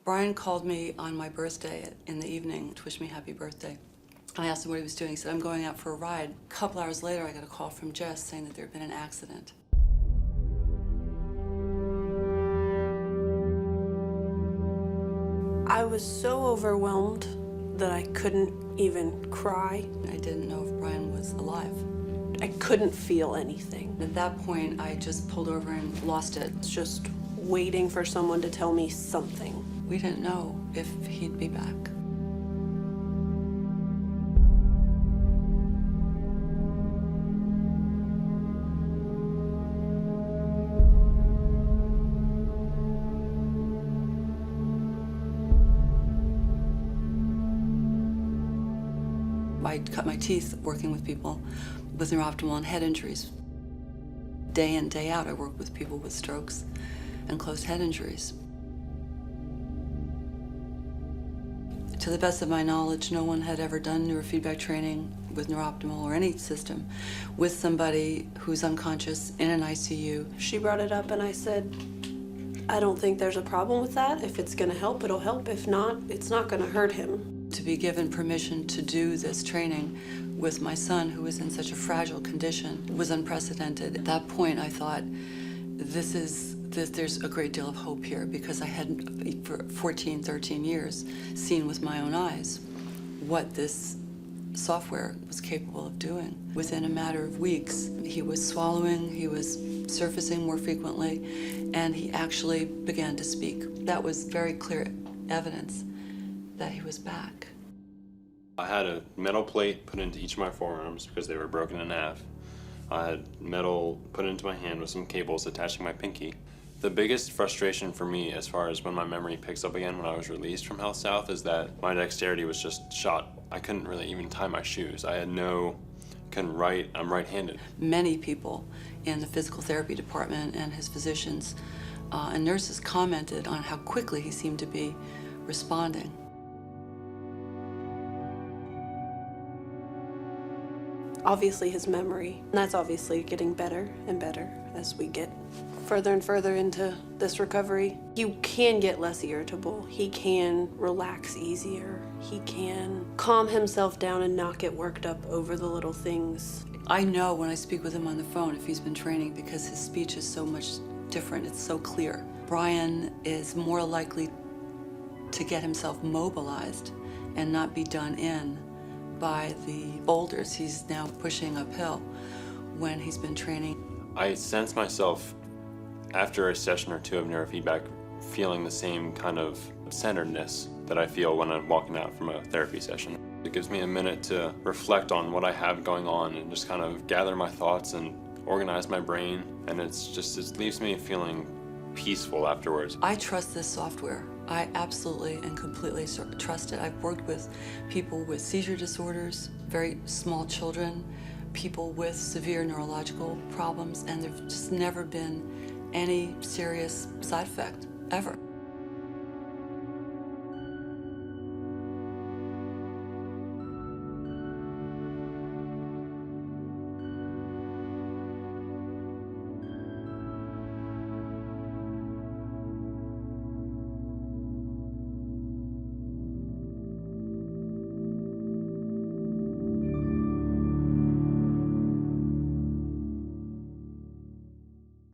Brian called me on my birthday in the evening to wish me happy birthday. I asked him what he was doing. He said, I'm going out for a ride. A couple hours later, I got a call from Jess saying that there had been an accident. I was so overwhelmed that I couldn't even cry. I didn't know if Brian was alive. I couldn't feel anything. At that point, I just pulled over and lost it. It's just waiting for someone to tell me something. We didn't know if he'd be back. I cut my teeth working with people with NeurOptimal and head injuries. Day in, day out, I work with people with strokes and closed head injuries. To the best of my knowledge, no one had ever done neurofeedback training with NeurOptimal or any system with somebody who's unconscious in an ICU. She brought it up and I said, I don't think there's a problem with that. If it's gonna help, it'll help. If not, it's not gonna hurt him. To be given permission to do this training with my son, who was in such a fragile condition, was unprecedented. At that point, I thought, there's a great deal of hope here, because I had, for 14, 13 years, seen with my own eyes what this software was capable of doing. Within a matter of weeks, he was swallowing, he was surfacing more frequently, and he actually began to speak. That was very clear evidence that he was back. I had a metal plate put into each of my forearms because they were broken in half. I had metal put into my hand with some cables attaching my pinky. The biggest frustration for me, as far as when my memory picks up again when I was released from Health South, is that my dexterity was just shot. I couldn't really even tie my shoes. Couldn't write, I'm right-handed. Many people in the physical therapy department and his physicians and nurses commented on how quickly he seemed to be responding. Obviously his memory, and that's obviously getting better and better as we get further and further into this recovery. You can get less irritable. He can relax easier. He can calm himself down and not get worked up over the little things. I know when I speak with him on the phone if he's been training, because his speech is so much different. It's so clear. Brian is more likely to get himself mobilized and not be done in by the boulders he's now pushing uphill when he's been training. I sense myself, after a session or two of neurofeedback, feeling the same kind of centeredness that I feel when I'm walking out from a therapy session. It gives me a minute to reflect on what I have going on and just kind of gather my thoughts and organize my brain, and it leaves me feeling peaceful afterwards. I trust this software. I absolutely and completely trust it. I've worked with people with seizure disorders, very small children, people with severe neurological problems, and there's just never been any serious side effect, ever.